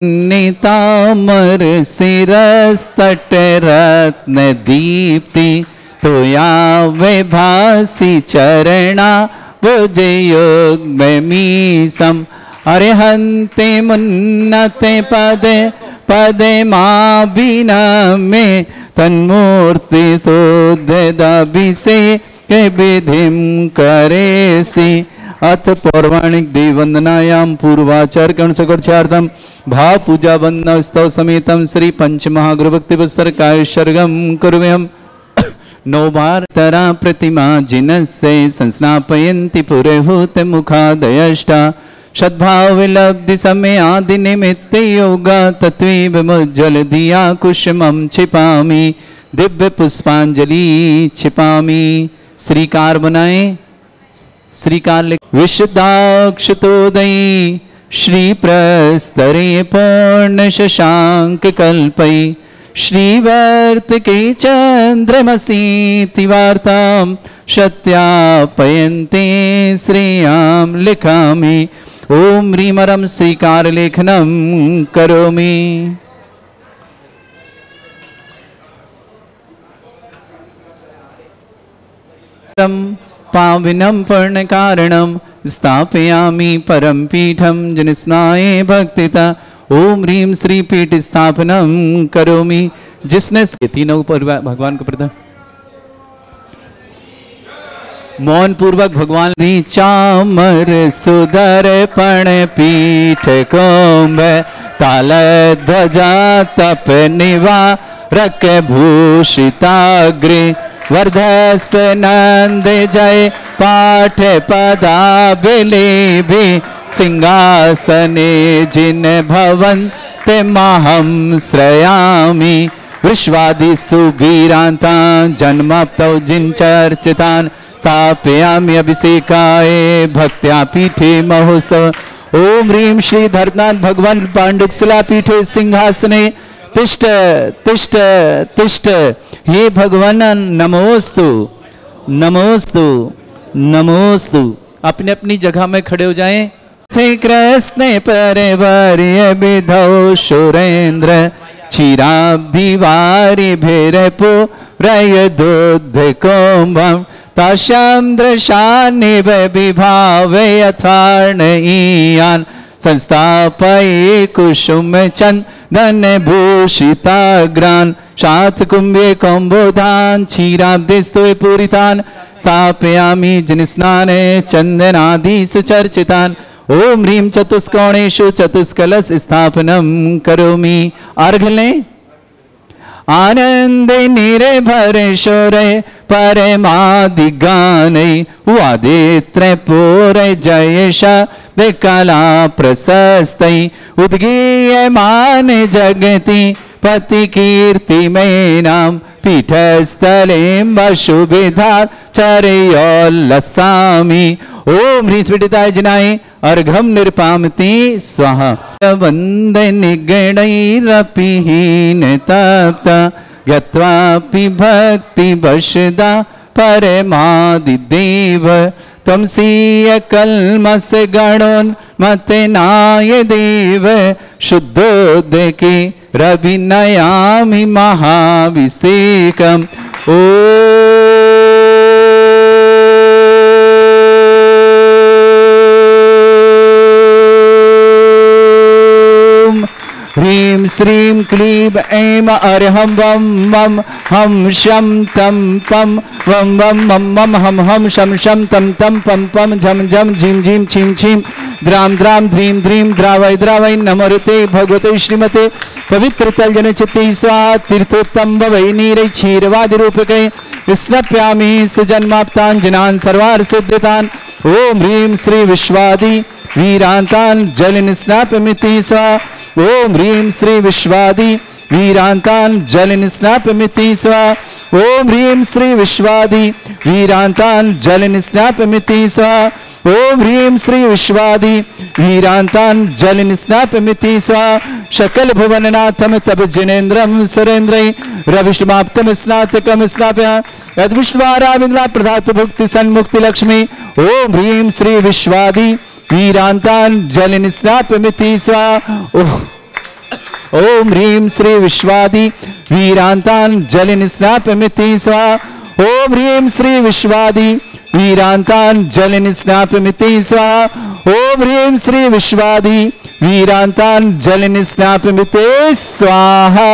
नितामर सिरस तट रत्न दीप्ति तोया वे भासी चरणा भुजयुग्मीसम अरिहंते मुन्नते पदे पदे माँ बिना में तन्मूर्ति सोदभिषे के विधिम करेसी अथ पौराणिक देववंदनायाम पूर्वाचार कणसकोर्चार्थम भाव पूजा वंदना स्तव समेतम श्री पंच महागुरु भक्ति पुस्तकाय सर्गम कुर्वयम नौ बार तरा प्रतिमा जिनसे संस्नापयन्ति पुरहूत मुखादयष्टा सद्भाव विलब्धि समय आदि निमित्त योगा तत्वीव मुज्जल दिया कुसुमं छिपामी दिव्य पुष्पांजलि छिपामी। श्रीकार बनाए श्रीकार विशुद्धाक्षतोदयी श्री प्रस्तरे पूर्ण शशांक कल्पई श्रीवर्त के चंद्रमसी वार्ताम सत्यापयन्ते श्रेयाम लिखामि ओम ह्रीमरम श्रीकार लेखनम करोमि। पाविनम पूर्ण कारणम स्थापयामि परम पीठम जनस्नाये भक्तिता ओम ह्रीम श्री पीठ स्थापनम करोमि। जिसने तीनों पर भगवान को प्रदान मौन पूर्वक भगवान चामर सुदर्पण पीठ कुंभ ताल ध्वजा तप निवारक भूषिताग्रे वर्धस नंद जय पाठ पदा बिलेभि सिंहासने जिन भवन ते माहम श्रयामि विश्वादिषु वीरांता जन्माप्तौ जिन चर्चितान स्थापयामि अभिषेकाय भक्त्या पीठे महोत्सव ओम ह्रीम श्री धर्मनाथ भगवान पांडुशिला पीठे सिंहासने तिष्ठ तिष्ठ तिष्ठ हे भगवान नमोस्तु नमोस्तु नमोस्तु। अपने अपनी जगह में खड़े हो जाएं। थे कृष्ण परिवर्य विधौ सुरेंद्र क्षीराब्धि वारि भैरपो रय दूध कुंभम ताशंद्रशानिव विभावे यथार्णईयान संस्थापये कुसुम चंदन भूषिताग्रान शात कुंभे कुंभोधान क्षीराब्धिस्तु पूरितान स्थापयामि जिनस्नाने चंदनादि सुचर्चितान ओम ह्रीं चतुष्कोणेषु चतुष्कलश स्थापनम करोमि। अर्घ लें। आनंद निर्भर शोरे परमादिगानै वादित्र पूर जयश कला प्रशस्तै उद्गीयमान जगति पति कीर्ति में नाम पीठस्थले शुभिधार चरयोल्लसामि ओम ह्रीं स्फटिताय जिनाय अर्घम निरपामति स्वाहा वंद निगणैरपिहीन तप्त गत्वापि भक्ति वशदा परमादिदेव त्वमसीय कल्मष गणोन्मत्तनाय देव शुद्धोदके रविनयामि महाभिषेकम् ह्रीं श्रीं क्लीं ऐं अर्हं वं वं हम शं तं पं वं वं मं मं हम हम शं शं तं तं पं पं झं झं झीं झीं छीं छीं द्रां द्रां ध्रीं ध्रीं द्रावै द्रावै नमोते भगवते श्रीमते पवित्र तलजन चित्ते स्वाहा तीर्थोत्तम भवै नीरै क्षीरवादि रूपकै स्नप्यामि सुजन्माप्तान् जनान् सर्वार्थ सिद्धितान् ओम ह्रीं श्री विश्वादि वीरांतान् जलिन स्नापमिति स्वाहा ओम ह्रीं श्री विश्वादि वीरांतान् जलिन स्नापमिति स्वाहा ओम ह्रीं श्री विश्वादि वीरांतान् जलिन स्नापमिति स्वाहा ओम ह्रीं श्री विश्वादि वीरांतान् जलिन स्नापमिति स्वाहा सकल भुवननाथम तब जिनेन्द्रम सुरेन्द्रै रविष्णुमाप्तम स्नातकम स्नाप्य यद्विष्णुवाराविंद्रा प्रधातु भुक्ति सन्मुक्ति लक्ष्मी ओम ह्रीं श्री विश्वादि वीरांतान् जलिन स्नापमिति स्वाहा ओम ह्रीं श्री विश्वादि वीरांतान जलिन स्नापयमिति स्वाहा। ओम ह्रीं श्री विश्वादि वीरांतान जलिन स्नापयमिति स्वाहा। ओम ह्रीं श्री विश्वादि वीरांतान जलिन स्नापयमिति स्वाहा।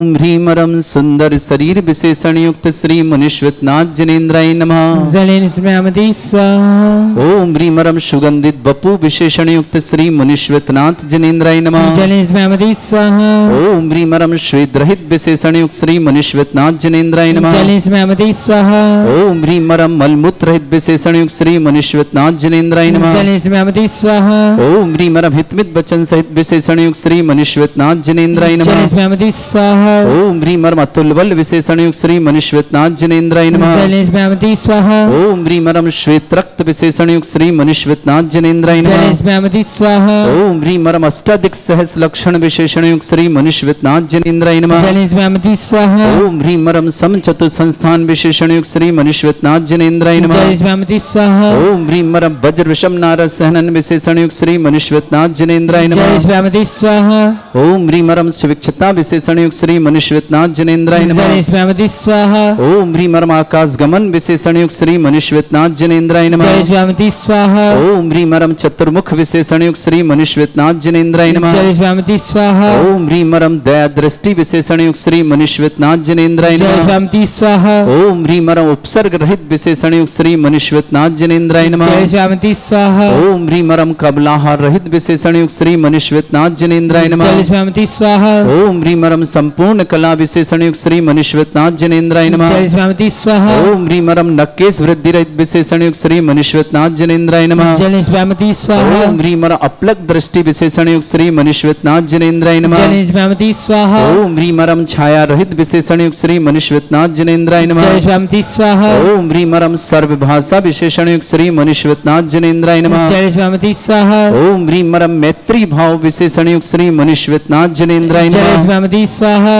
ओम ह्रीमरम सुंदर शरीर विशेषण युक्त श्री मुनीश्वतनाथ जनेन्द्राय नमः। जलेन स्मयामति स्वाहा। ओम ह्रीमरम सुगंधित बपु विशेषण युक्त श्री मुनीश्वतनाथ जनेन्द्राय नमः। जलेन स्मयामति स्वाहा। ओम ह्रीमरम श्वेत रहित विशेषण युक्त श्री मुनीश्वतनाथ जनेन्द्राय नमः। जलेन स्मयामति स्वाहा। ओम ह्रीमरम मलमूत्र रहित विशेषण युक्त श्री मुनीश्वतनाथ जनेन्द्राय नमः। जलेन स्मयामति स्वाहा। ओम ह्रीमरम हितमित वचन सहित विशेषण युक्त श्री मुनीश्वतनाथ जनेन्द्राय नमः। जलेन स्मयामति स्वाहा। ओम ह्रीमरम अतुलबल विशेषण युक्त श्री मुनीश्वतनाथ जनेन्द्राय नमः। जलेन स्मयामति स्वाहा। ओम ह्रीमरम श्वेत रक्त विशेषण युक्त श्री मुनीश्वतनाथ जनेन्द्राय जलेन नमः। स्मयामति स्वाहा। ओम ह्रीमरम अष्टाधिक सहस लक्षण विशेषण युक्त श्री मुनीश्वतनाथ जनेन्द्राय नमः। जलेन स्मयामति स्वाहा। ओम ह्रीमरम सम चतुर संस्थान विशेषण युक्त श्री मुनीश्वतनाथ जनेन्द्राय नमः। जलेन स्मयामति स्वाहा। ओम ह्रीमरम वज्र विषम नारद सहनन विशेषण युक्त श्री मुनीश्वतनाथ जनेन्द्राय जलेन नमः। स्मयामति स्वाहा। ओम ह्रीमरम सुविक्षता विशेषण युक्त श्री मुनीश्वतनाथ जनेन्द्राय नमः। जलेन स्मयामति स्वाहा। ओम ह्रीमरम आकाश गमन विशेषण युक्त श्री मुनीश्वतनाथ जनेन्द्राय नमः। जलेन स्मयामति स्वाहा। ओम ह्रीमरम चतुर्मुख विशेषण युक्त श्री मुनीश्वतनाथ जनेन्द्राय नमः। जलेन स्मयामति स्वाहा। ओम ह्रीमरम दया दृष्टि विशेषण युक्त श्री मुनीश्वतनाथ जनेन्द्राय जलेन नमः। स्मयामति स्वाहा। ओम ह्रीमरम उपसर्ग रहित विशेषण युक्त श्री मुनीश्वतनाथ जनेन्द्राय नमः। जलेन स्मयामति स्वाहा। ओम ह्रीमरम कबलाहार रहित विशेषण युक्त श्री मुनीश्वतनाथ जनेन्द्राय नमः। जलेन स्मयामति स्वाहा। ओम ह्रीमरम संपूर्ण कला विशेषण युक्त श्री मुनीश्वतनाथ जनेन्द्राय नमः। जलेन स्मयामति स्वाहा। ओम ह्रीमरम नक्केश वृद्धि रहित विशेषण युक्त श्री मुनीश्वतनाथ जनेन्द्राय नमः। जलेन स्मयामति स्वाहा। ओम ह्रीमरम अपलक दृष्टि विशेषण युक्त श्री मुनीश्वतनाथ जनेन्द्राय नमः। जलेन स्मयामति स्वाहा। ओम ह्रीमरम छाया रहित विशेषण युक्त श्री मुनीश्वतनाथ जनेन्द्राय नमः। जलेन स्मयामति स्वाहा। ओम ह्रीमरम सर्वभाषा विशेषण युक्त श्री मुनीश्वतनाथ जनेन्द्राय नमः। जलेन स्मयामति स्वाहा। ओम ह्रीमरम मैत्री भाव विशेषण युक्त श्री मुनीश्वतनाथ जनेन्द्राय जलेन नमः। स्मयामति स्वाहा।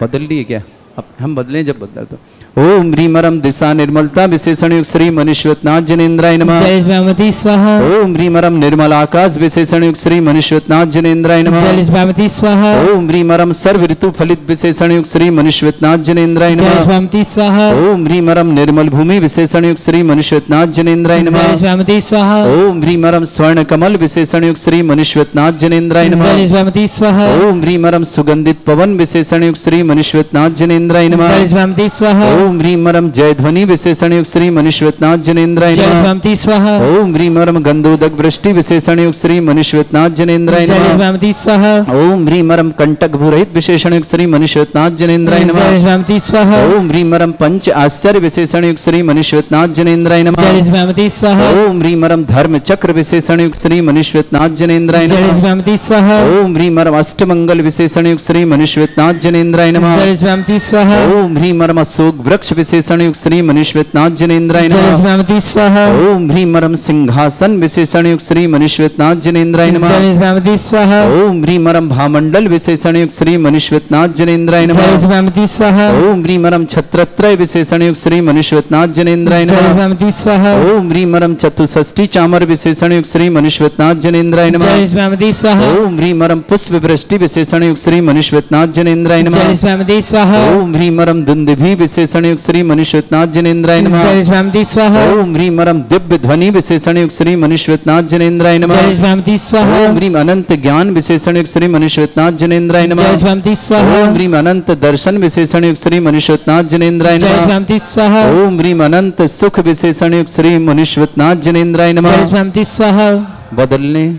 बदल लिए क्या? अब हम बदलें जब बदल तो। ओम ह्रीमरम दिशा निर्मलता विशेषण युक्त श्री मुनीश्वतनाथ जनेन्द्राय नमः। जलेन स्मयामति स्वाहा। ओम ह्रीमरम निर्मल आकाश विशेषण युक्त श्री मुनीश्वतनाथ जनेन्द्राय नमः। जलेन स्मयामति स्वाहा। ओम ह्रीमरम सर्व ऋतु फलित विशेषण युक्त श्री मुनीश्वतनाथ जनेन्द्राय जलेन नमः। स्मयामति स्वाहा। ओम ह्रीमरम निर्मल भूमि विशेषण युक्त श्री मुनीश्वतनाथ जनेन्द्राय जलेन नमः। स्मयामति स्वाहा। ओम ह्रीमरम स्वर्ण कमल विशेषण युक्त श्री मुनीश्वतनाथ जनेन्द्राय जलेन नमः। स्मयामति स्वाहा। ओम ह्रीमरम सुगंधित पवन विशेषण युक्त श्री मुनीश्वतनाथ जनेन्द्राय नमः। जलेन स्मयामति स्वाहा। ओम ह्रीमरम जय ध्वनि विशेषण युक्त श्री मुनीश्वतनाथ जनेन्द्राय जलेन नमः। स्मयामति स्वाहा। ओम ह्रीमरम गंधोदक वृष्टि विशेषण युक्त श्री मुनीश्वतनाथ जनेन्द्राय जलेन नमः। स्मयामति स्वाहा। ओम ह्रीमरम कंटक भूरहित विशेषण युक्त श्री मुनीश्वतनाथ जनेन्द्राय नमः। जलेन स्मयामति स्वाहा। ओम ह्रीमरम पंच आश्चर्य विशेषण युक्त श्री मुनीश्वतनाथ जनेन्द्राय नमः। जलेन स्मयामति स्वाहा। ओम ह्रीमरम धर्म चक्र विशेषण युक्त श्री मुनीश्वतनाथ जनेन्द्राय जलेन नमः। स्मयामति स्वाहा। ओम ह्रीमरम अष्टमंगल विशेषण युक्त श्री मुनीश्वतनाथ जनेन्द्राय नमः। जलेन स्मयामति स्वाहा। ओम ह्रीमरम अशोक वृक्ष विशेषण युक्त श्री मुनीश्वतनाथ जनेन्द्राय जलेन नमः। स्मयामति स्वाहा। ओम ह्रीमरम सिंहासन विशेषण युक्त श्री मुनीश्वतनाथ जनेन्द्राय नमः। जलेन स्मयामति स्वाहा। ओम ह्रीमरम भामंडल विशेषण युक्त श्री मुनीश्वतनाथ जनेन्द्राय जलेन नमः। स्मयामति स्वाहा। ओम ह्रीमरम छत्रत्रय विशेषण युक्त श्री मुनीश्वतनाथ जनेन्द्राय जलेन नमः। स्मयामति स्वाहा। ओम ह्रीमरम चतुष्षष्टि चामर विशेषण युक्त श्री मुनीश्वतनाथ जनेन्द्राय नमः। जलेन स्मयामति स्वाहा। ओम ह्रीमरम पुष्प वृष्टि विशेषण युक्त श्री मुनीश्वतनाथ जनेन्द्राय नमः। जलेन स्मयामति स्वाहा। ओम ह्रीमरम दुंदुभि विशेषण युक्त श्री मुनीश्वतनाथ जनेन्द्राय नमः। जलेन स्मयामति स्वाहा। ओम ह्रीमरम दिव्य ध्वनि विशेषण युक्त श्री मुनीश्वतनाथ जनेन्द्राय नमः। जलेन स्मयामति स्वाहा। ओम ह्रीम अनंत ज्ञान विशेषण युक्त श्री मुनीश्वतनाथ जनेन्द्राय जलेन नमः। स्मयामति स्वाहा। ओम ह्रीम अनंत दर्शन विशेषण युक्त श्री मुनीश्वतनाथ जनेन्द्राय जलेन नमः। स्मयामति स्वाहा। ओम ह्रीम अनंत सुख विशेषण युक्त श्री मुनीश्वतनाथ जनेन्द्राय जलेन नमः। स्मयामति स्वाहा। बदलने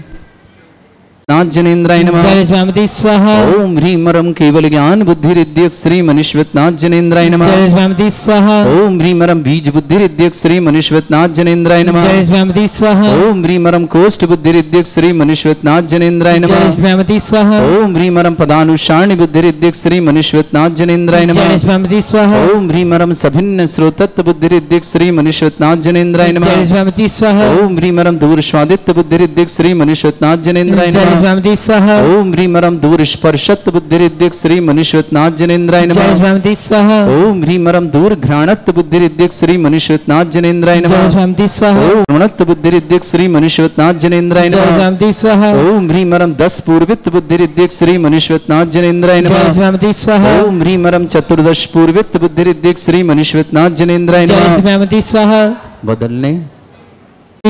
नाथ जनेन्द्राय नमः। जलेन स्मयामति स्वाहा। ओम ह्रीमरम केवल ज्ञान बुद्धि रिद्यक श्री मुनीश्वतनाथ जनेन्द्राय नमः। जलेन स्मयामति स्वाहा। ओम ह्रीमरम बीज बुद्धि रिद्यक श्री मुनीश्वतनाथ जनेन्द्राय नमः। जलेन स्मयामति स्वाहा। ओम ह्रीमरम कोष्ठ बुद्धि रिद्यक श्री मुनीश्वतनाथ जनेन्द्राय जलेन नमः। स्मयामति स्वाहा। ओम ह्रीमरम पदानुसारणी बुद्धि रिद्यक श्री मुनीश्वतनाथ जनेन्द्राय जलेन नमः। स्मयामति स्वाहा। ओम ह्रीमरम सभिन्न श्रोतत्व बुद्धि रिद्यक श्री मुनीश्वतनाथ जनेन्द्राय जलेन नमः। स्मयामति स्वाहा। ओम ह्रीमरम दूर स्वादित्य बुद्धि रिद्यक श्री मुनीश्वतनाथ जनेन्द्राय जलेन नमः। स्वामी स्वाहा ओम ह्रीं रम दूर स्पर्शत बुद्धिरिद्दिक श्री मनुष्यनाथ जनेन्द्राय जय नमः स्वामी स्वाहा ओम ह्रीं रम दूर घ्राणत बुद्धिरिद्दिक श्री मनुष्यनाथ जनेन्द्राय जय नमः स्वामी स्वाहा ओम गुणत बुद्धिरिद्दिक श्री मनुष्यनाथ जनेन्द्राय जय नमः स्वामी स्वाहा ओम ह्रीं रम 10 पूर्वित बुद्धिरिद्दिक श्री मनुष्यनाथ जनेन्द्राय जय नमः स्वामी स्वाहा ओम ह्रीं रम 14 पूर्वित बुद्धिरिद्दिक श्री मनुष्यनाथ जनेन्द्राय जय नमः स्वामी स्वाहा बदलने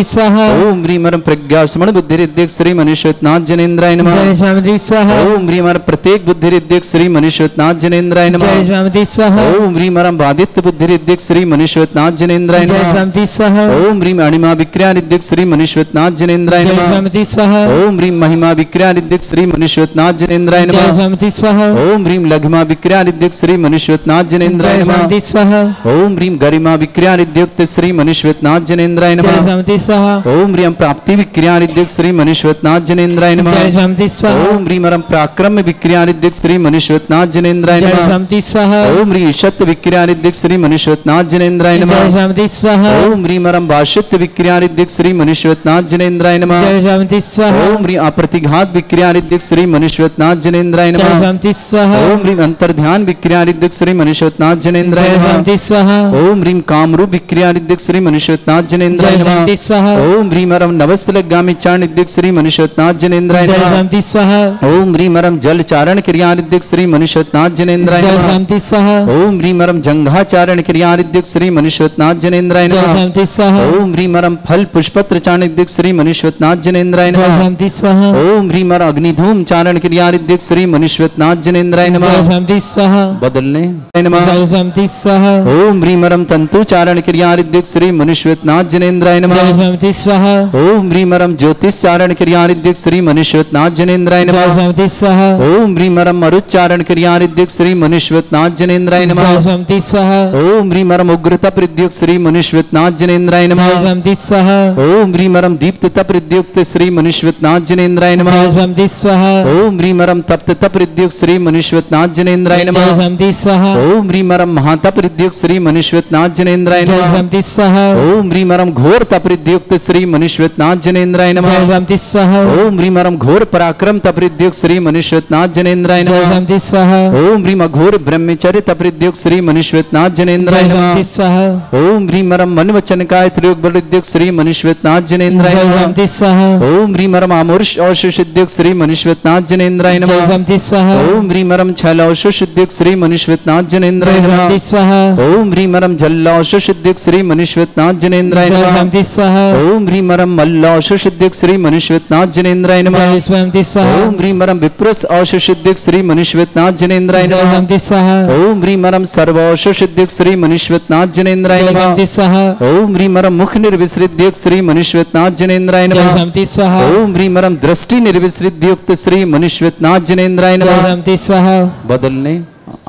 स्वाहा ओम ह्रीं प्रज्ञा स्मरण बुद्धिरिद्दिक श्री मनुष्यनाथ जनेन्द्राय नमः जय स्वामी स्वाहा ओम ह्रीं प्रत्येक बुद्धिरिद्दिक श्री मनुष्यनाथ जनेन्द्राय नमः जय स्वामी स्वाहा ओम ह्रीं बाधित बुद्धिरिद्दिक श्री मनुष्यनाथ जनेन्द्राय जय नमः स्वामी स्वाहा ओम ह्रीं अणिमा विक्रियारिद्दिक श्री मनुष्यनाथ जनेन्द्राय जय नमः स्वामी स्वाहा ओम ह्रीं महिमा विक्रियारिद्दिक श्री मनुष्यनाथ जनेन्द्राय जय नमः स्वामी स्वाहा ओम ह्रीं लघिमा विक्रियारिद्दिक श्री मनुष्यनाथ जनेन्द्राय जय नमः स्वामी स्वाहा ओम ह्रीं गरिमा विक्रियारिद्युक्त श्री मनुष्यनाथ जनेन्द्राय जय नमः स्वामी स्वाहा ओम ह्रीं प्राप्ति विक्रियारिद्युक्त श्री मनुष्यनाथ जनेन्द्राय नमः जय स्वामी स्वाहा ओम ह्रीं प्राक्रम्य विक्रियारिद्युक्त श्री मनुष्यनाथ जनेन्द्राय जय नमः स्वामी स्वाहा ओम ह्रीं ईशत विक्रियारिद्युक्त श्री मनुष्यनाथ जनेन्द्राय जय नमः स्वामी स्वाहा ओम ह्रीं भाषित विक्रियारिद्युक्त श्री मनुष्यनाथ जनेन्द्राय नमः जय स्वामी स्वाहा ओम ह्रीं अप्रतिघात विक्रियारिद्युक्त श्री मनुष्यनाथ जनेन्द्राय जय नमः स्वामी स्वाहा ओम ह्रीं अंतर्ध्यान विक्रियारिद्युक्त श्री मनुष्यनाथ जनेन्द्राय जय नमः स्वामी स्वाहा ओम ह्रीं कामरूप विक्रियारिद्युक्त श्री मनुष्यनाथ जनेन्द्राय जय नमः स्वामी स्वाहा ओम ह्रीं नवस्तलगामी चारणिद्युक्त श्री मनुष्यनाथ जनेन्द्राय जय नमः स्वामी स्वाहा ओम ह्रीं जल चारण क्रियारिद्युक्त श्री मनुष्यनाथ जनेन्द्राय जय नमः स्वामी स्वाहा ओम ह्रीं जंघाचारण क्रियारिद्युक्त श्री मनुष्यनाथ जनेन्द्राय जय नमः स्वामी स्वाहा ओम ह्रीं फल पुष्पत्र चारणिद्युक्त श्री मनुष्यनाथ जनेन्द्राय जय नमः स्वामी स्वाहा ओम ह्रीं अग्निधूम चारण क्रियारिद्युक्त श्री मनुष्यनाथ जनेन्द्राय जय नमः स्वामी स्वाहा बदलने नमः जय स्वामी स्वाहा ओम ह्रीं तंतु चारण क्रियारिद्युक्त श्री मनुष्यनाथ जनेन्द्राय नमः जय स्वामी स्वाहा ओम ह्रीं ज्योतिष चारण क्रियारिद्युक्त श्री मनुष्यनाथ जनेन्द्राय जय नमः स्वामी स्वाहा ओम ह्रीं मरुच्चारण क्रियारिद्युक्त श्री मनुष्यनाथ जनेन्द्राय नमः जय स्वामी स्वाहा ओम ह्रीं उग्रता प्रद्युक्त श्री मनुष्यनाथ जनेन्द्राय नमः जय स्वामी स्वाहा ओम ह्रीं दीप्तता प्रद्युक्त श्री मनुष्यनाथ जनेन्द्राय नमः जय स्वामी स्वाहा ओम ह्रीं तप्तता प्रद्युक्त श्री मनुष्यनाथ जनेन्द्राय जय नमः स्वामी स्वाहा ओम ह्रीं महाता प्रद्युक्त श्री मनुष्यनाथ जनेन्द्राय जय नमः स्वामी स्वाहा ओम ह्रीं घोर प्रद्युक्त श्री मनुष्यनाथ जनेन्द्राय नमः जय स्वामी स्वाहा ओम ह्रीं घोर पराक्रम तप्रद्युक्त श्री मनुष्यनाथ जनेन्द्राय जय नमः स्वामी स्वाहा ओम ह्रीं घोर ब्रह्मचर्य तप्रद्युक्त श्री मनुष्यनाथ जनेन्द्राय जय नमः स्वामी स्वाहा ओम ह्रीं मन वचनकाय त्रियुग्मप्रद्युक्त श्री मनुष्यनाथ जनेन्द्राय जय नमः स्वामी स्वाहा ओम ह्रीं आमुष औषुषुद्युक्त श्री मनुष्यनाथ जनेन्द्राय जय नमः स्वामी स्वाहा ओम ह्रीं छल औषुषुद्युक्त श्री मनुष्यनाथ जनेन्द्राय जय नमः स्वामी स्वाहा ओम ह्रीं जल औषुषुद्युक्त श्री मनुष्यनाथ जनेन्द्राय जय नमः स्वामी स्वाहा ओम ह्रीं मल्ल औषुषुद्युक्त श्री मनुष्यनाथ जनेन्द्राय नमः जय स्वामी स्वाहा ओम ह्रीं विप्रस औषुषुद्युक्त श्री मनुष्यनाथ जनेन्द्राय जय नमः स्वामी स्वाहा ओम ह्रीं सर्व औषुषुद्युक्त श्री मनुष्यनाथ जनेन्द्राय जय नमः स्वामी स्वाहा ओम ह्रीं मुख निर्विसृद्युक्त श्री मनुष्यनाथ जनेन्द्राय जय नमः स्वामी स्वाहा ओम ह्रीं दृष्टि निर्विसृद्युक्त श्री मनुष्यनाथ जनेन्द्राय जय नमः स्वामी स्वाहा बदलने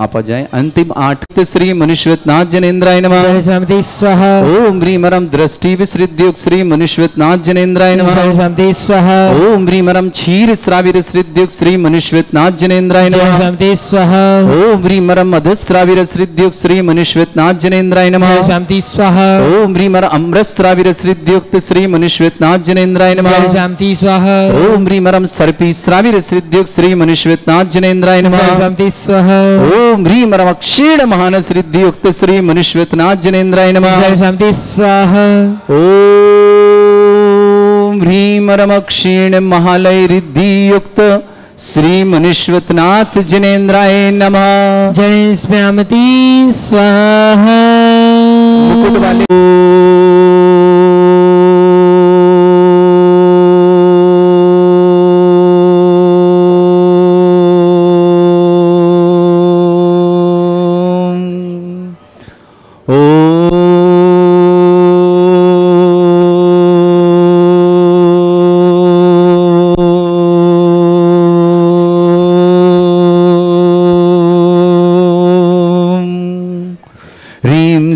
आप जाए अंतिम 8 श्री मनुष्यनाथ जनेन्द्राय नमः जय स्वामी स्वाहा ओम ह्रीं दृष्टि विसृद्युक्त श्री मनुष्यनाथ जनेन्द्राय नमः जय स्वामी स्वाहा ओम ह्रीं क्षीर श्राविर श्रीद्युक्त श्री मनुष्यनाथ जनेन्द्राय जय नमः स्वामी स्वाहा ओम ह्रीं मधुश्राविर श्रीद्युक्त श्री मनुष्यनाथ जनेन्द्राय नमः जय स्वामी स्वाहा ओम ह्रीं अमृत श्राविर श्रीद्युक्त श्री मनुष्यनाथ जनेन्द्राय नमः जय स्वामी स्वाहा ओम ह्रीं सर्पी श्राविर श्रीद्युक्त श्री मनुष्यनाथ जनेन्द्राय नमः जय स्वामी स्वाहा ओम ह्रीं क्षीण महान श्रीद्युक्त श्री मनुष्यनाथ जनेन्द्राय नमः जय स्वामी स्वाहा ओम ह्रीं क्षीण महालय रिद्धियुक्त श्री मनुष्यनाथ जनेन्द्राय नमः जय स्वामी स्वाहा मुकुट वाले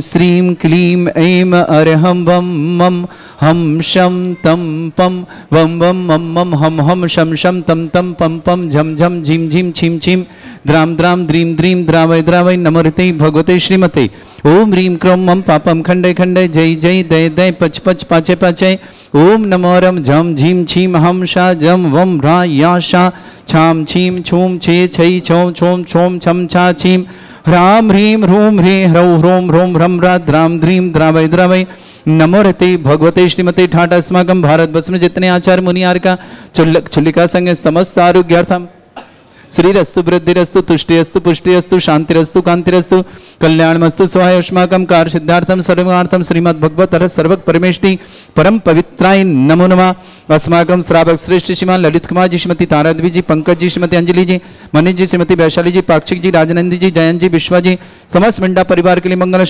श्रीं क्लीं ऐं अरहं वं मं हम शम तम पम वम वम मम मम हम शम शम तम तम पम पम झम झम झिम झिम छिम छिम द्राम द्राम द्रीम द्रीम द्रावय द्रावय नमोते भगवते श्रीमते ओम ह्रीं क्रोम मम पापम खंडे खंडे जय जय दय दय पच पच पाचे पाचे ओम नमो रम झम झीम छीम हम शा जम वम रा या शा छाम छीम छूम छे छई छोम छोम छोम छम छा छीम ह्राम ह्रीं ह्रूम ह्री ह्रौ ह्रोम ह्रोम ह्रम रा द्राम द्रीम द्रावय द्रावय नमो रते भगवते श्रीमते ठाट अस्माकं भारत वर्ष में जितने आचार्य मुनियार का चुल्लिका संग समस्त आरोग्यार्थम श्रीरस्तु वृद्धिरस्तु तुष्टिरस्तु पुष्टिरस्तु शांतिरस्तु कांतिरस्तु कल्याणमस्तु स्वायुष्माकं कार्य सिद्धार्थम सर्वार्थम श्रीमद् भगवत रस सर्वक परमेष्टि परम पवित्राय नमो नमः। अस्माकं श्रावक श्रेष्ठ श्रीमान ललित कुमार जी, श्रीमती तारादेवी जी, पंकज जी, श्रीमती अंजलि जी, मनीष जी, श्रीमती वैशाली जी, पाक्षिक जी, राजनंदी जी, जयंत जी, विश्वा जी, समस्त मिंडा परिवार के लिए मंगल,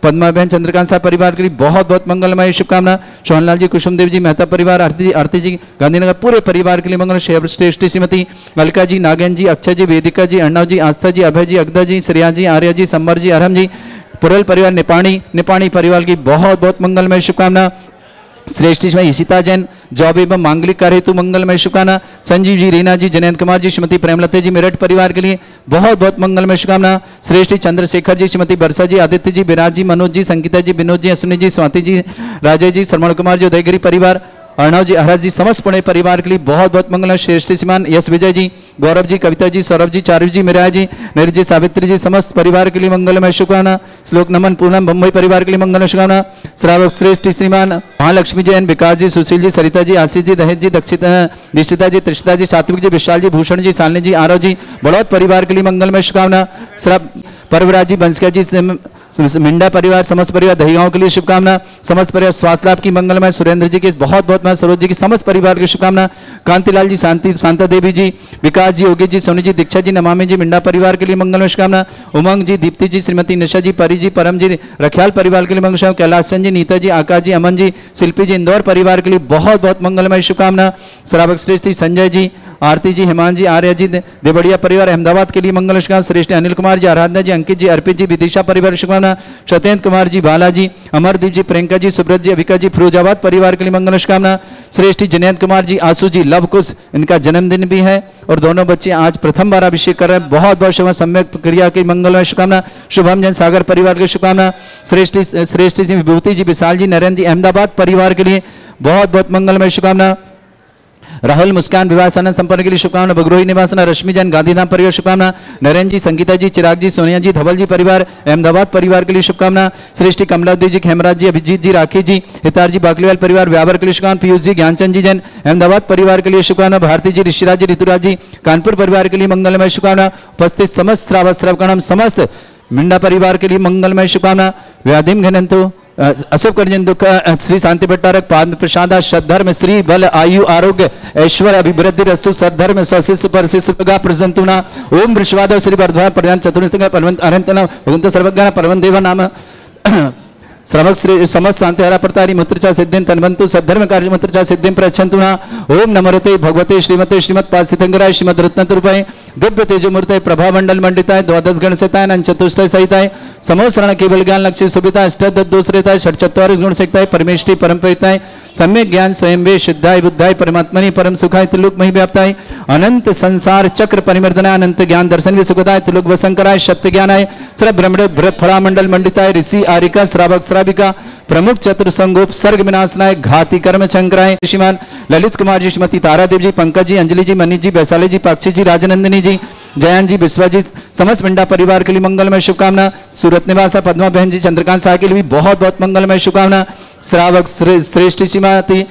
पद्मा बहन, चंद्रकांत साहब परिवार के लिए बहुत बहुत मंगलमय शुभकामना। सोहनलाल जी, कुसुमदेव जी, मेहता परिवार, आरती जी, गांधीनगर पूरे परिवार के लिए मंगल। श्रेष्ठ श्रीमती अलका जी, नागेन जी, अक्षय जी, वेदिका जी, अर्णव जी, आस्था जी, अभय जी, अगदा जी, श्रेया जी, आर्या जी, संबर जी, अरहम जी, पुरल परिवार, निपाणी परिवार की बहुत बहुत मंगलमय शुभकामना। श्रेष्ठ श्रीमती ईशिता जैन, जॉब एवं मांगलिक कार्य हेतु मंगलमय शुभकामना। संजीव जी, रीना जी, जयंत कुमार जी, श्रीमती प्रेमलता जी, मेरठ परिवार के लिए बहुत बहुत मंगलमय शुभकामना। श्रेष्ठ चंद्रशेखर जी, श्रीमती वर्षा जी, आदित्य जी, विराज जी, मनोज जी, संगीता जी, विनोद जी, अश्विनी जी, स्वाति जी, राजेश जी, श्रवण कुमार जी, उदयगिरी परिवार, अर्णव जी, हरज जी, समस्त पुणे परिवार के लिए बहुत बहुत मंगल। श्रेष्ठ श्रीमान यश विजय जी, गौरव जी, कविता जी, सौरभ जी, चारू जी, मिराज जी, नीरज जी, सावित्री जी, समस्त परिवार के लिए मंगलमय शुभकामना। श्लोक नमन पूर्णम बम्बई परिवार के लिए मंगल शुभकामना। श्रावक श्रेष्ठ श्रीमान महालक्ष्मी जैन, विकास जी, सुशील जी, सरिता जी, आशीष जी, दहेज जी, दीक्षिता जी, त्रिषिता जी, सात्विक जी, विशाल जी, भूषण जी, शालिनी जी, आरव जी, बड़ौद परिवार के लिए मंगलमय शुभकामना। परवराज जी, बंसका जी, मिंडा परिवार, समस्त परिवार दहीगांव के लिए शुभकामना। समस्त परिवार स्वास्थ्य लाभ की मंगलमय। सुरेंद्र जी के बहुत बहुत सरोज जी की समस्त परिवार की शुभकामना। कांतिलाल जी, शांता देवी जी, विकास जी, योगी जी, सोनी जी, दीक्षा जी, नमामि जी, मिंडा परिवार के लिए मंगलमय शुभकामना। उमंग जी, दीप्ति जी, श्रीमती निशा जी, परी जी, परम जी, रखियाल परिवार के लिए मंगल शुभकामना। कैलाश जी, नीता जी, आकाश जी, अमन जी, शिल्पी जी, इंदौर परिवार के लिए बहुत बहुत मंगलमय शुभकामना। श्रावक श्रेष्ठ संजय जी, आरती जी, हेमान जी, आर्या जी, देवड़िया परिवार अहमदाबाद के लिए मंगल शुभकामना। श्रेष्ठ अनिल कुमार जी, आराधना जी, अंकित जी, अर्पित जी, विदिशा परिवार शुभकामना। सत्येंद्र कुमार जी, बालाजी, अमरदीप जी, प्रियंका जी, सुब्रत जी, अभिका जी, फिरोजाबाद परिवार के लिए मंगल शुभकामना। श्रेष्ठ जयंत कुमार जी, आंसू जी, लव कुश, इनका जन्मदिन भी है और दोनों बच्चे आज प्रथम बार अभिषेक कर रहे हैं। बहुत बहुत शुभ सम्यक क्रिया की मंगलमय शुभकामना। शुभम जैन सागर परिवार की शुभकामना। श्रेष्ठ जी, विभूति जी, विशाल जी, नरेंद्र जी, अहमदाबाद परिवार के लिए बहुत बहुत मंगलमय शुभकामना। राहुल मुस्कान विवाह सानंद संपन्न के लिए शुभकामना। बगरोही निवासना रश्मि जैन, गांधीधाम परिवार शुभकामना। नरेंद्र जी, संगीता जी, चिराग जी, सोनिया जी, धवल जी परिवार अहमदाबाद परिवार के लिए शुभकामना। श्रेष्ठी कमलादेव जी, खेमराज जी, अभिजीत जी, राखी जी, हितार जी, बाकलीवाल परिवार व्यावर के लिए शुभकामना। पीयूष जी, ज्ञानचंद जी जैन अहमदाबाद परिवार के लिए शुभकामना। भारती जी, ऋषिराज जी, ऋतुराज जी, कानपुर परिवार के लिए मंगलमय शुभकामना। उपस्थित समस्त श्रावकगण समस्त मिंडा परिवार के लिए मंगलमय शुभकामना। व्याधिम घनंतु अशुभ कर्जन दुख श्री शांति भट्टारक पाद प्रसाद सद्धर्म श्री बल आयु आरोग्य ऐश्वर्य अभिवृद्धि रस्तु सद्धर्म सशिष्ट परशिष्ट प्रजंतुना ओम वृषवाद श्री वर्धा प्रधान चतुर्थ परवंत अरंतना भगवंत सर्वज्ञ परवन देव नाम श्रवक श्री समस्त शांति हरा प्रतारी मुत्रचा सिद्धिं तन्वंतु सद्धर्म कार्य मुत्रचा सिद्धिं प्रयच्छन्तुना ओम नमोते भगवते श्रीमते श्रीमद पासितंगराय श्रीमद रत्नतुर्पय दिव्य तेजोमूर्तय प्रभा मंडल मंडिताय द्वादश गण सहिताय नन चतुष्टय सहिताय समोसरण केवल ज्ञान लक्ष्य सुविता अष्टद दोषरेताय षट चत्वारिश गुण सहिताय परमेष्टि परमपिताय सम्यक ज्ञान स्वयं वे सिद्धाय बुद्धाय परमात्मनि परम सुखाय त्रिलोक मही व्याप्ताय अनंत संसार चक्र परिमर्दनाय अनंत ज्ञान दर्शन वे सुखदाय त्रिलोक वसंकराय सत्य ज्ञानाय श्र ब्रह्मण फला मंडल मंडिताय ऋषि आरिका श्रावक श्राविका प्रमुख चतुर संगोप सर्ग विनाशनाय घाती कर्म शंकराय श्रीमान ललित कुमार जी श्रीमती तारादेव जी पंकज जी अंजलि जी मनीष जी वैशाली जी पाक्षी जी राजनंदिनी जी जयंत जी विश्वा जी समस्त मिंडा परिवार के लिए मंगलमय शुभकामना। सूरत निवासा पद्मा बहन जी चंद्रकांत साह के लिए भी बहुत बहुत मंगलमय शुभकामना। श्रावक श्रेष्ठ श्रीमती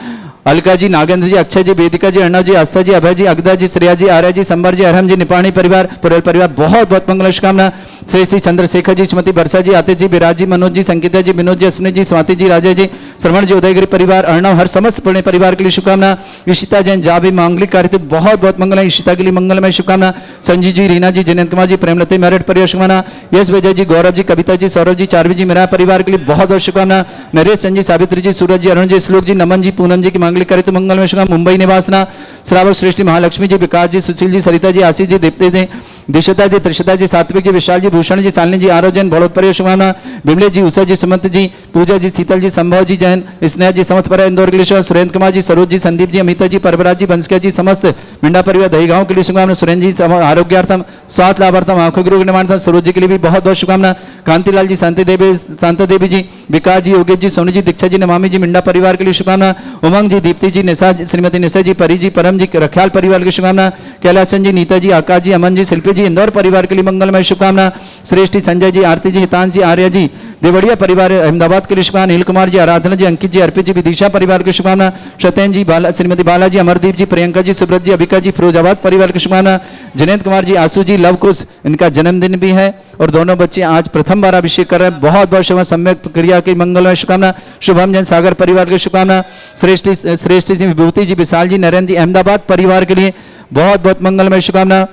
अलका जी नागेंद्र जी अक्षय जी वेदिका जी अर्णव जी आस्था जी अभय जी अगदा जी श्रेया जी आर्या जी संबर जी अरहम जी निपाणी परिवार पुरल परिवार बहुत बहुत मंगल शुभकामना। श्री श्री चंद्रशेखर जी श्रीमती वर्षा जी आते जी विराज जी मनोज जी संगीता जी विनोद जी अश्विनी जी स्वाति जी राजे जी श्रवण जी उदयगिरी परिवार अर्णव हर समस्त पुणे परिवार के लिए शुभकामना। ईशिता जैन जावी मांगलिक कार्य बहुत बहुत मंगल है ईशिता के लिए मंगलमय शुभकामना। संजीव जी रीना जी जयंत कुमार जी प्रेमलते मेरठ परिवार शुभकामना। यश विजय जी गौरव जी कविता जी सौरभ जी चारवी जी मेरा परिवार के लिए बहुत बहुत शुभकामना। नरेश संजी सावित्री जी सूरज जी अरुण जी श्लोक जी नमन जी पूनम जी की मांगलिक कार्य मंगलमय शुभकामना। मुंबई निवासना श्रावक श्रेष्ठी महालक्ष्मी जी विकास जी सुशील जी सरिता जी आशीष जी दीप्ति जी दिशता जी त्रिषिता जी सात्विक जी विशाल जी भूषण जी, शालिनी जी, आरोह जैन, बड़ोद परिवार शुभकामना, बिमले जी, उषा जी, सुमंत जी, पूजा जी, शीतल जी, संभव जी जैन, स्नेहा जी, समस्त परिवार इंदौर के लिए शुभ, सुरेंद्र कुमार जी, सरोज जी, संदीप जी, अमिता जी, परवराज जी, बंसकिया जी, समस्त मिंडा परिवार दहीगांव के लिए शुभकामना, सुरेंद्र जी आरोग्यार्थम, स्वास्थ्य लाभार्थम, आंखों के रोग निवारणार्थम, सरोज जी के लिए भी बहुत बहुत शुभकामना, कांतिलाल जी, शांति देवी जी, विकास जी, योगेश जी, सोनू जी, दीक्षा जी, नमामि जी, मिंडा परिवार के लिए शुभकामना, उमंग जी, दीप्ति जी, निशा, श्रीमती निशा जी, परी जी, परम जी, रख्याल परिवार की शुभकामना, कैलासन जी, नीता जी, आकाश जी, अमन जी, शिल्पी जी, इंदौर परिवार के लिए मंगलमय शुभकामना, श्रेष्ठी, संजय जी, आरती जी, हितांश जी, आर्य जी, देवड़िया परिवार अहमदाबाद के लिए शुभकामना, नील कुमार जी, आराधना जी, अंकित जी, अर्पित जी, विदिशा परिवार की शुभकामना, सत्यन जी, श्रीमती बाला जी, अमरदीप जी, प्रियंका जी, सुब्रत जी, अभिका जी, फिरोजाबाद परिवार की शुभकामना, जनेन्द्र कुमार जी, आशु जी, लव कुश, इनका जन्मदिन भी है और दोनों बच्चे आज प्रथम बार अभिषेक कर रहे हैं। बहुत बहुत शुभ, सम्यक क्रिया की मंगलमय शुभकामना, शुभम जैन सागर परिवार की शुभकामना, श्रेष्ठी जी, विभूति जी, विशाल जी, नरेंद्र जी, अहमदाबाद परिवार के लिए बहुत बहुत मंगलमय शुभकामना,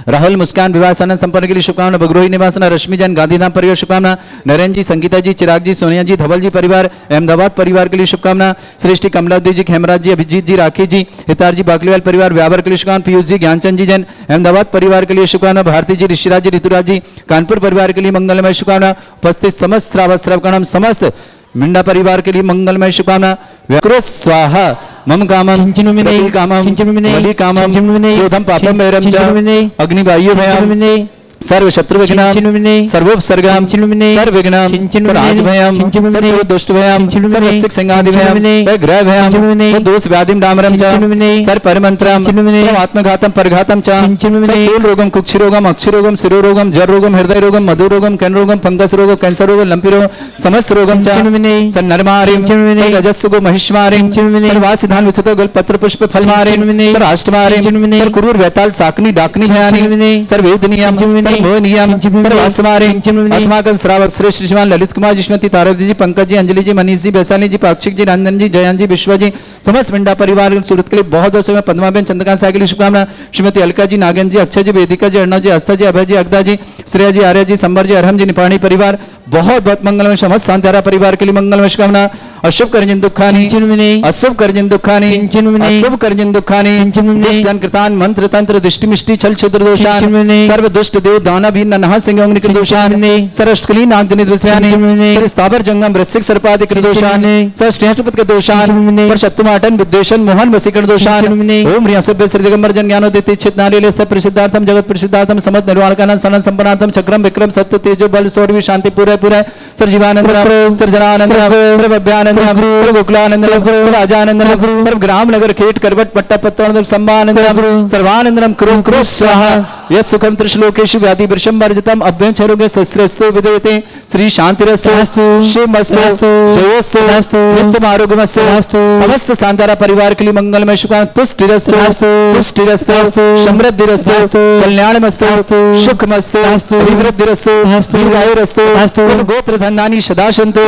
राहुल मुस्कान विवाह सानंद संपन्न के लिए शुभकामना, बगरोही निवासना, रश्मि जैन, गांधीधाम परिवार शुभकामना, नरेंद्र जी, संगीता जी, चिराग जी, सोनिया जी, धवल जी परिवार अहमदाबाद परिवार के लिए शुभकामना, श्रेष्ठी कमलादेव जी, खेमराज जी, अभिजीत जी, राखी जी, हितार जी, बाकलीवाल परिवार व्यावर के लिए शुभकामना, पीयूष जी, ज्ञानचंद जी जैन अहमदाबाद परिवार के लिए शुभकामना, भारती जी, ऋषिराज जी, ऋतुराज जी, कानपुर परिवार के लिए मंगलमय शुभकामना, उपस्थित समस्त श्रावक समस्त मिंडा परिवार के लिए मंगलमय शुभकामना, व्यकृत स्वाहा मम कामम कामम कामम क्रोधम पापम वैरम च अग्निवायु भयम सर्व शत्रु विघ्नम सर्वोपसर्गम सर्व विघ्नम सर्वराज भयम सर्व दुष्ट भयम सर्व सिक संगादि भयम ग्रह भयम दोष व्याधिम डामरम च सर्व परमंत्रम सर्व आत्मघातम परघातम च सूल रोगम कुक्षि रोगम अक्षि रोगम शिरो रोगम जर रोगम हृदय रोगम मधु रोगम कैन रोगम फंगस रोगम कैंसर रोगम लंपी रोगम समस्त रोगम च सर्व नरमारिम सर्व रजस्सुगो महिष्मारिम सर्व वासिधान विथुतो गल पत्र पुष्प फलमारिम सर्व अष्टमारिम सर्व कुरूर वैताल साकनी डाकनी भयानी सर्व वेदनियम अस्माकं श्रावक श्रेष्ठ श्रीमान ललित कुमार जी, श्रीमती तारवती जी, पंकज जी, अंजलि जी, मनीष जी, वैशाली जी, पाक्षिक जी, रंजन जी, जयंत जी, विश्व जी, समस्त मिंडा परिवार सूरत के लिए बहुत बहुत समय, पद्माबेन, चंद्रकांत साय के लिए शुभकामना, श्रीमती अलका जी, नागेंद्र जी, अक्षय जी, वेदिका जी, अर्णव जी, आस्था जी, अभय जी, अगदा जी, श्रेया जी, आर्य जी, संबर जी, अरहम जी, निपाणी परिवार बहुत बहुत मंगलमय, समस्त शांतारा परिवार के लिए मंगलमय शुभकामना, अशुभ करजन दुखानी अशुभ करजन दुखानी अशुभ करजन दुखानी दुष्टन कृतान मंत्र तंत्र दृष्टि मिष्टि छल छिद्र दोषान सर्व दुष्ट देव दाना भी नहा सिंह अग्नि कृदोषान सरष्टकली नागजनित विषयानि स्थावर जंगम वृश्चिक सर्पादि कृदोषान सरष्ठेष्टपद कृदोषान परशत्तुमाटन विद्वेषण मोहन वसीकरण दोषान ओम ह्रीं सभ्य श्री दिगंबर जन ज्ञानोदिति चित नालीले सब प्रसिद्धार्थम जगत प्रसिद्धार्थम समस्त निर्वाणकानंद सनन संपन्नार्थम चक्रम विक्रम सत्य तेजो बल शौर्य शांति पूरे पूरे सर जीवानंद सर जनानंद सर भव्यानंद सर गोकुलानंद सर राजानंद सर ग्राम नगर खेट करवट पट्टा पत्तन संबानंद सर्वानंदम कुरु कुरु स्वाहा यस सुखम त्रिश्लोकेषु व्याधि वृषम वर्जितम अभ्यंचरोगे शस्त्रस्तु विदेयते श्री शांतिरस्तु शिवमस्तु जयोस्तु नित्यम आरोग्यमस्तु समस्त शांतारा परिवार के लिए मंगलमय शुभकामना तुष्टिरस्तु पुष्टिरस्तु समृद्धिरस्तु कल्याणमस्तु सुखमस्तु अभिवृद्धिरस्तु दीर्घायुरस्तु गोत्र धनानि सदा सन्तु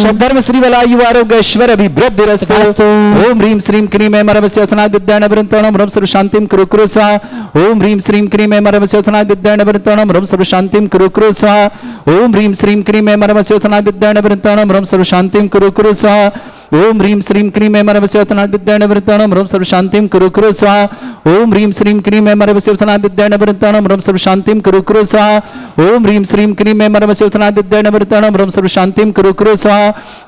सद्धर्म श्री वलायु आरोग्य ऐश्वर्य अभिवृद्धिरस्तु ओम ह्रीं श्रीं क्रीं ऐं मरवस्य वचनात् विद्यान वृन्तोणं ह्रं सर्व शांतिं कुरु कुरु स्वाहा ओम ह्रीं श्रीं क्रीं ऐं मरवस्य वचनात् विद्यान वृन्तोणं ह्रं सर्व शांतिं कुरु कुरु स्वाहा ओम ह्रीं श्रीं क्रीं ऐं मरवस्य वचनात् विद्यान वृन्तोणं ह्रं सर्व शांतिं कुरु कुरु स्वाहा ओम ह्रीं श्रीं क्रीं ऐं मरवस्य वचनात् विद्यान वृन्तोणं ह्रं सर्व शांतिं कुरु कुरु स्वाहा ओम ह्रीं श्रीं क्रीं ऐं मरवस्य वचनात् विद्यान वृन्तोणं ह्रं सर्व शांतिं कुरु कुरु स्वाहा ओम ह्रीं श्रीं क्रीं ऐं मरवस्य वचनात् विद्यान वृन्तोणं ह्रं सर्व शांतिं कुरु कुरु स्वाहा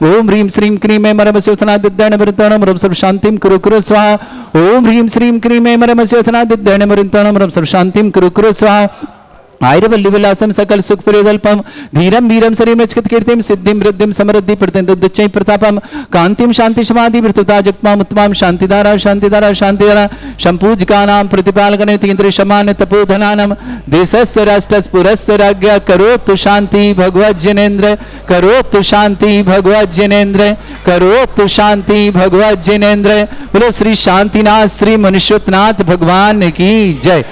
ओम ह्रीं श्रीं क्रीं ऐं मरवस्य वचनात् विद्यान वृन्तोणं ह्रं सर्व शांतिं कुरु कुरु स्वाहा ओम ह्रीं श्रीं क्रीं ऐं मरवस्य वचनात् विद्यान वृन्तोणं ह्रं सर्व शांतिं कुरु कुरु स्वाहा आयुर्वल्ली विलासम सकल सुख प्रदल्पम धीरम वीरम शरीरमच्युत कीर्तिम सिद्धिम वृद्धिम समृद्धि प्रत्यंतोच्चै प्रतापम कांतिम शांति समाधि वृत्तता जगत्माम उत्तमाम शांतिधारा शांतिधारा शांतिधारा संपूजकानां प्रतिपालकने तीन्द्र समान तपोधनानां देशस्य राष्ट्रस्य पुरस्य राज्ञा करोतु शांति भगवत जनेन्द्र करोतु शांति भगवत जनेन्द्र करोतु शांति भगवत जनेन्द्र बोलो श्री शांतिनाथ श्री मनुष्यनाथ भगवान की जय।